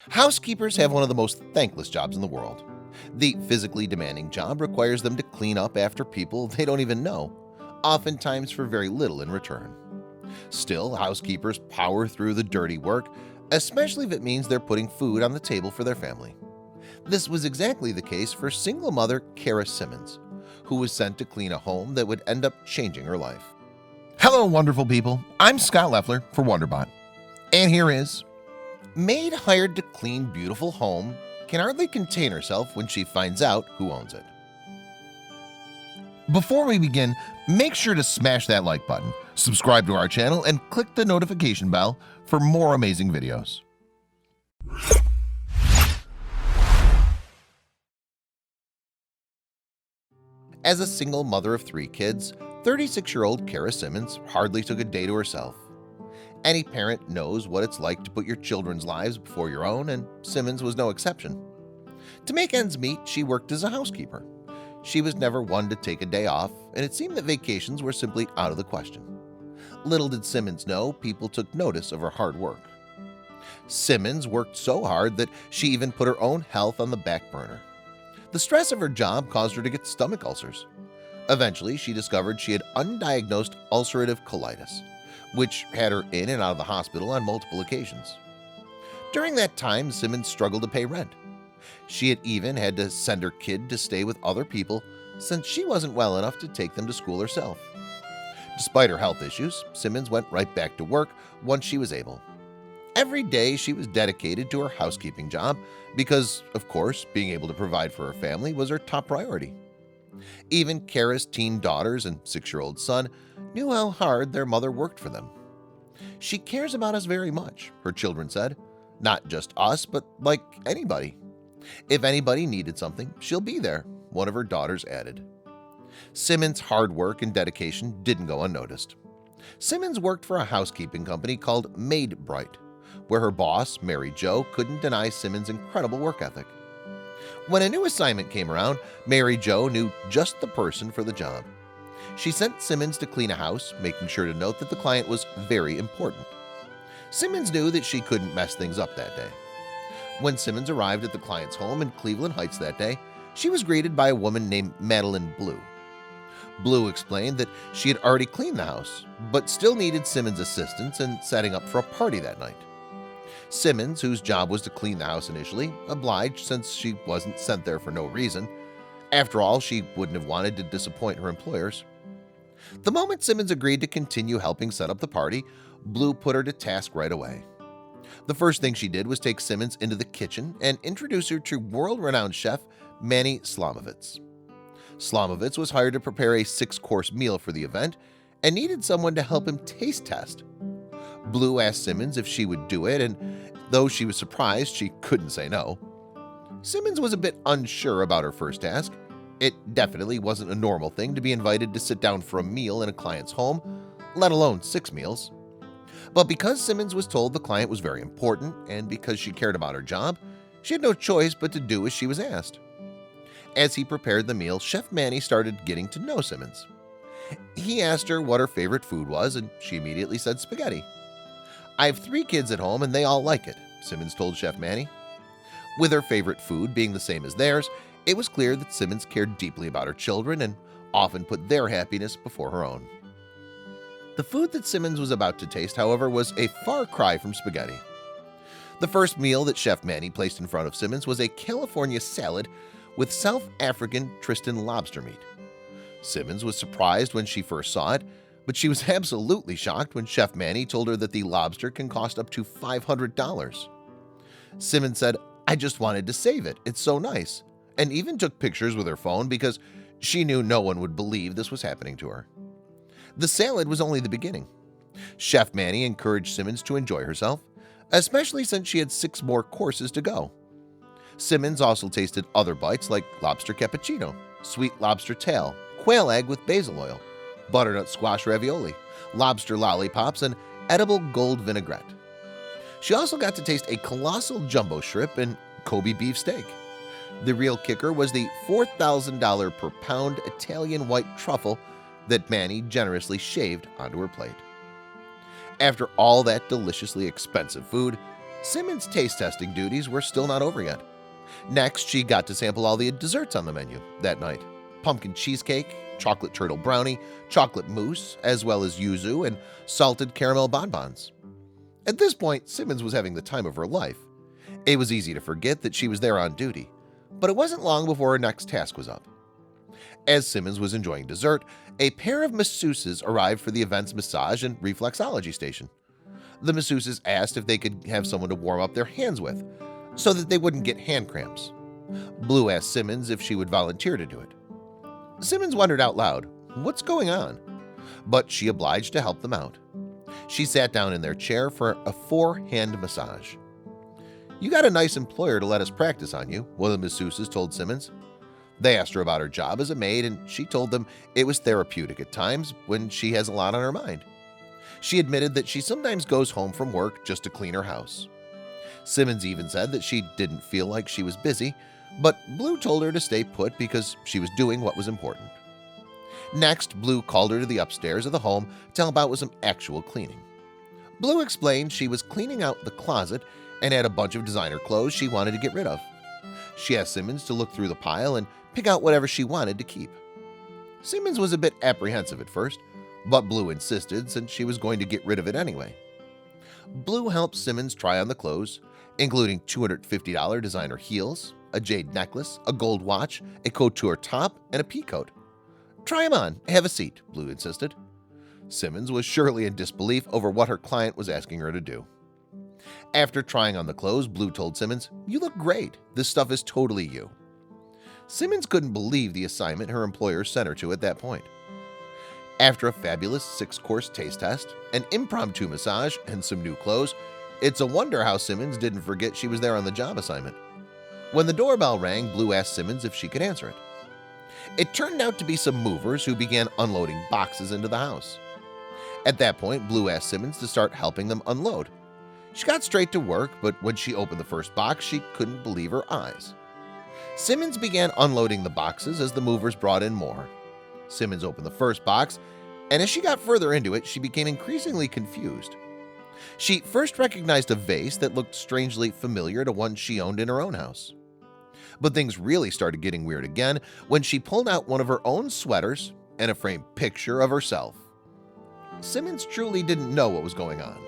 Housekeepers have one of the most thankless jobs in the world. The physically demanding job requires them to clean up after people they don't even know, oftentimes for very little in return. Still, housekeepers power through the dirty work, especially if it means they're putting food on the table for their family. This was exactly the case for single mother Kara Simmons, who was sent to clean a home that would end up changing her life. Hello, wonderful people. I'm Scott Leffler for WonderBot. And here is Maid hired to clean beautiful home can hardly contain herself when she finds out who owns it. Before we begin, make sure to smash that like button, subscribe to our channel, and click the notification bell for more amazing videos. As a single mother of 3 kids, 36-year-old Kara Simmons hardly took a day to herself. Any parent knows what it's like to put your children's lives before your own, and Simmons was no exception. To make ends meet, she worked as a housekeeper. She was never one to take a day off, and it seemed that vacations were simply out of the question. Little did Simmons know people took notice of her hard work. Simmons worked so hard that she even put her own health on the back burner. The stress of her job caused her to get stomach ulcers. Eventually, she discovered she had undiagnosed ulcerative colitis, which had her in and out of the hospital on multiple occasions. During that time, Simmons struggled to pay rent. She had even had to send her kid to stay with other people since she wasn't well enough to take them to school herself. Despite her health issues, Simmons went right back to work once she was able. Every day she was dedicated to her housekeeping job because, of course, being able to provide for her family was her top priority. Even Kara's teen daughters and 6-year-old son knew how hard their mother worked for them. "She cares about us very much," her children said. "Not just us, but like anybody. If anybody needed something, she'll be there," one of her daughters added. Simmons' hard work and dedication didn't go unnoticed. Simmons worked for a housekeeping company called Maid, where her boss, Mary Jo, couldn't deny Simmons' incredible work ethic. When a new assignment came around, Mary Jo knew just the person for the job. She sent Simmons to clean a house, making sure to note that the client was very important. Simmons knew that she couldn't mess things up that day. When Simmons arrived at the client's home in Cleveland Heights that day, she was greeted by a woman named Madeline Blue. Blue explained that she had already cleaned the house, but still needed Simmons' assistance in setting up for a party that night. Simmons, whose job was to clean the house initially, obliged since she wasn't sent there for no reason. After all, she wouldn't have wanted to disappoint her employers. The moment Simmons agreed to continue helping set up the party, Blue put her to task right away. The first thing she did was take Simmons into the kitchen and introduce her to world-renowned chef Manny Slamovitz. Slamovitz was hired to prepare a 6-course meal for the event and needed someone to help him taste test. Blue asked Simmons if she would do it, and though she was surprised, she couldn't say no. Simmons was a bit unsure about her first task. It definitely wasn't a normal thing to be invited to sit down for a meal in a client's home, let alone 6 meals. But because Simmons was told the client was very important and because she cared about her job, she had no choice but to do as she was asked. As he prepared the meal, Chef Manny started getting to know Simmons. He asked her what her favorite food was, and she immediately said spaghetti. "I have 3 kids at home and they all like it," Simmons told Chef Manny. With her favorite food being the same as theirs, it was clear that Simmons cared deeply about her children and often put their happiness before her own. The food that Simmons was about to taste, however, was a far cry from spaghetti. The first meal that Chef Manny placed in front of Simmons was a California salad with South African Tristan lobster meat. Simmons was surprised when she first saw it, but she was absolutely shocked when Chef Manny told her that the lobster can cost up to $500. Simmons said, "I just wanted to save it, it's so nice," and even took pictures with her phone because she knew no one would believe this was happening to her. The salad was only the beginning. Chef Manny encouraged Simmons to enjoy herself, especially since she had 6 more courses to go. Simmons also tasted other bites like lobster cappuccino, sweet lobster tail, quail egg with basil oil, butternut squash ravioli, lobster lollipops, and edible gold vinaigrette. She also got to taste a colossal jumbo shrimp and Kobe beef steak. The real kicker was the $4,000 per pound Italian white truffle that Manny generously shaved onto her plate. After all that deliciously expensive food, Simmons' taste testing duties were still not over yet. Next, she got to sample all the desserts on the menu that night: pumpkin cheesecake, chocolate turtle brownie, chocolate mousse, as well as yuzu and salted caramel bonbons. At this point, Simmons was having the time of her life. It was easy to forget that she was there on duty, but it wasn't long before her next task was up. As Simmons was enjoying dessert, a pair of masseuses arrived for the event's massage and reflexology station. The masseuses asked if they could have someone to warm up their hands with, so that they wouldn't get hand cramps. Blue asked Simmons if she would volunteer to do it. Simmons wondered out loud, what's going on? But she obliged to help them out. She sat down in their chair for a 4-hand massage. "You got a nice employer to let us practice on you," one of the masseuses told Simmons. They asked her about her job as a maid, and she told them it was therapeutic at times when she has a lot on her mind. She admitted that she sometimes goes home from work just to clean her house. Simmons even said that she didn't feel like she was busy, but Blue told her to stay put because she was doing what was important. Next, Blue called her to the upstairs of the home to help out with some actual cleaning. Blue explained she was cleaning out the closet and had a bunch of designer clothes she wanted to get rid of. She asked Simmons to look through the pile and pick out whatever she wanted to keep. Simmons was a bit apprehensive at first, but Blue insisted since she was going to get rid of it anyway. Blue helped Simmons try on the clothes, including $250 designer heels, a jade necklace, a gold watch, a couture top, and a peacoat. "Try 'em on, have a seat," Blue insisted. Simmons was surely in disbelief over what her client was asking her to do. After trying on the clothes, Blue told Simmons, "You look great. This stuff is totally you." Simmons couldn't believe the assignment her employer sent her to at that point. After a fabulous 6-course taste test, an impromptu massage, and some new clothes, it's a wonder how Simmons didn't forget she was there on the job assignment. When the doorbell rang, Blue asked Simmons if she could answer it. It turned out to be some movers who began unloading boxes into the house. At that point, Blue asked Simmons to start helping them unload. She got straight to work, but when she opened the first box, she couldn't believe her eyes. Simmons began unloading the boxes as the movers brought in more. Simmons opened the first box, and as she got further into it, she became increasingly confused. She first recognized a vase that looked strangely familiar to one she owned in her own house. But things really started getting weird again when she pulled out one of her own sweaters and a framed picture of herself. Simmons truly didn't know what was going on.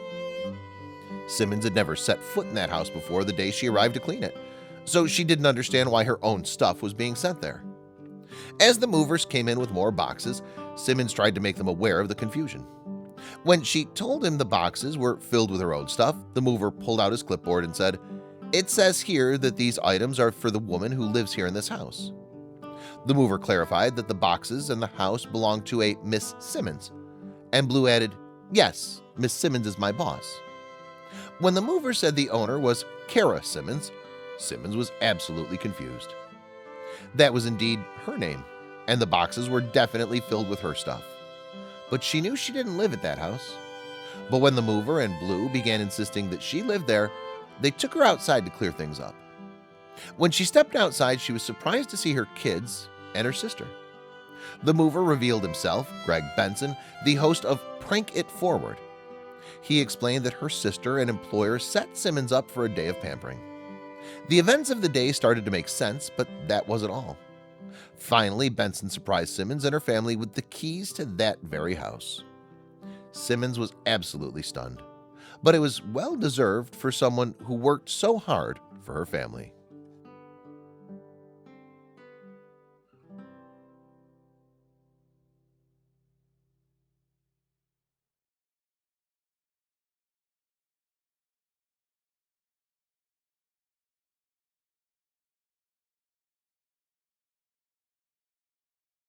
Simmons had never set foot in that house before the day she arrived to clean it, so she didn't understand why her own stuff was being sent there. As the movers came in with more boxes, Simmons tried to make them aware of the confusion. When she told him the boxes were filled with her own stuff, the mover pulled out his clipboard and said, "It says here that these items are for the woman who lives here in this house." The mover clarified that the boxes and the house belonged to a Miss Simmons, and Blue added, "Yes, Miss Simmons is my boss." When the mover said the owner was Kara Simmons, Simmons was absolutely confused. That was indeed her name, and the boxes were definitely filled with her stuff. But she knew she didn't live at that house. But when the mover and Blue began insisting that she lived there, they took her outside to clear things up. When she stepped outside, she was surprised to see her kids and her sister. The mover revealed himself, Greg Benson, the host of Prank It Forward. He explained that her sister and employer set Simmons up for a day of pampering. The events of the day started to make sense, but that wasn't all. Finally, Benson surprised Simmons and her family with the keys to that very house. Simmons was absolutely stunned, but it was well deserved for someone who worked so hard for her family.